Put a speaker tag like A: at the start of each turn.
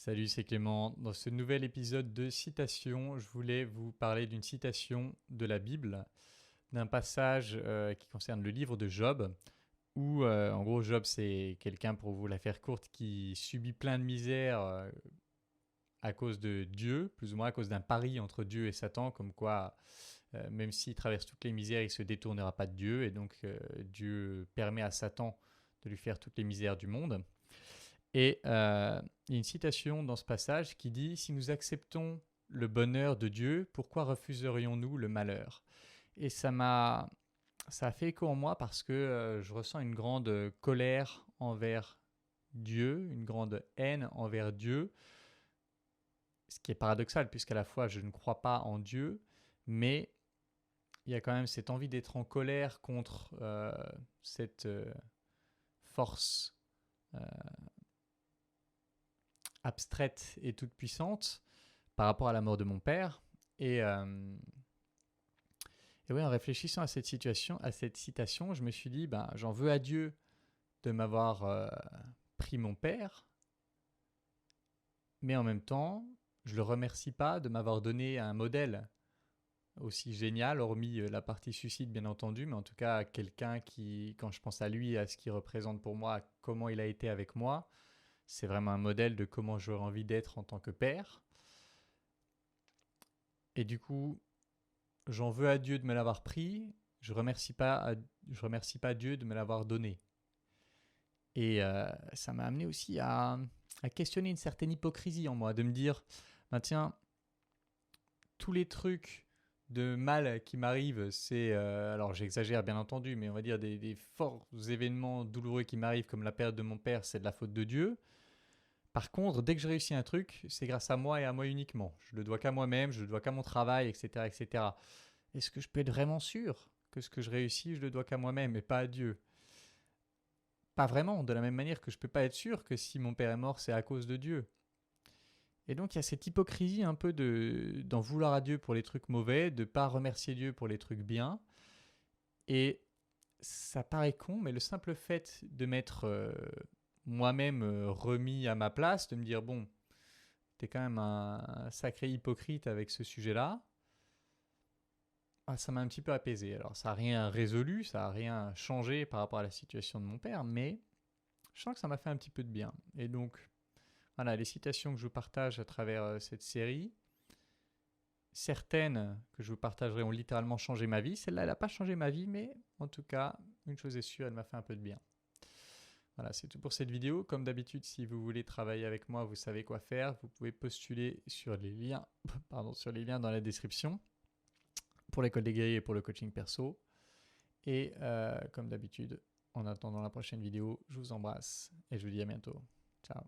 A: Salut, c'est Clément. Dans ce nouvel épisode de Citation, je voulais vous parler d'une citation de la Bible, d'un passage qui concerne le livre de Job, où en gros Job c'est quelqu'un, pour vous la faire courte, qui subit plein de misère à cause de Dieu, plus ou moins à cause d'un pari entre Dieu et Satan, comme quoi même s'il traverse toutes les misères, il ne se détournera pas de Dieu, et donc Dieu permet à Satan de lui faire toutes les misères du monde. Et il y a une citation dans ce passage qui dit « Si nous acceptons le bonheur de Dieu, pourquoi refuserions-nous le malheur ?» Et ça a fait écho en moi parce que je ressens une grande colère envers Dieu, une grande haine envers Dieu, ce qui est paradoxal puisqu'à la fois je ne crois pas en Dieu, mais il y a quand même cette envie d'être en colère contre cette force abstraite et toute puissante par rapport à la mort de mon père. Et oui, en réfléchissant à cette citation, je me suis dit, ben, j'en veux à Dieu de m'avoir pris mon père, mais en même temps, je le remercie pas de m'avoir donné un modèle aussi génial, hormis la partie suicide bien entendu, mais en tout cas quelqu'un qui, quand je pense à lui, à ce qu'il représente pour moi, à comment il a été avec moi, c'est vraiment un modèle de comment j'aurais envie d'être en tant que père. Et du coup, j'en veux à Dieu de me l'avoir pris, je remercie pas Dieu de me l'avoir donné. Et ça m'a amené aussi à questionner une certaine hypocrisie en moi, de me dire, ben tiens, tous les trucs de mal qui m'arrivent, c'est, alors j'exagère bien entendu, mais on va dire des forts événements douloureux qui m'arrivent, comme la perte de mon père, c'est de la faute de Dieu. Par contre, dès que je réussis un truc, c'est grâce à moi et à moi uniquement. Je le dois qu'à moi-même, je le dois qu'à mon travail, etc., etc. Est-ce que je peux être vraiment sûr que ce que je réussis, je le dois qu'à moi-même et pas à Dieu? Pas vraiment, de la même manière que je ne peux pas être sûr que si mon père est mort, c'est à cause de Dieu. Et donc il y a cette hypocrisie un peu d'en vouloir à Dieu pour les trucs mauvais, de ne pas remercier Dieu pour les trucs bien. Et ça paraît con, mais le simple fait de m'être moi-même remis à ma place, de me dire, bon, t'es quand même un sacré hypocrite avec ce sujet-là, ça m'a un petit peu apaisé. Alors ça n'a rien résolu, ça n'a rien changé par rapport à la situation de mon père, mais je sens que ça m'a fait un petit peu de bien. Et donc, voilà, les citations que je vous partage à travers cette série, certaines que je vous partagerai ont littéralement changé ma vie. Celle-là, elle n'a pas changé ma vie, mais en tout cas, une chose est sûre, elle m'a fait un peu de bien. Voilà, c'est tout pour cette vidéo. Comme d'habitude, si vous voulez travailler avec moi, vous savez quoi faire. Vous pouvez postuler sur les liens, sur les liens dans la description pour l'école des guerriers et pour le coaching perso. Et comme d'habitude, en attendant la prochaine vidéo, je vous embrasse et je vous dis à bientôt. Ciao.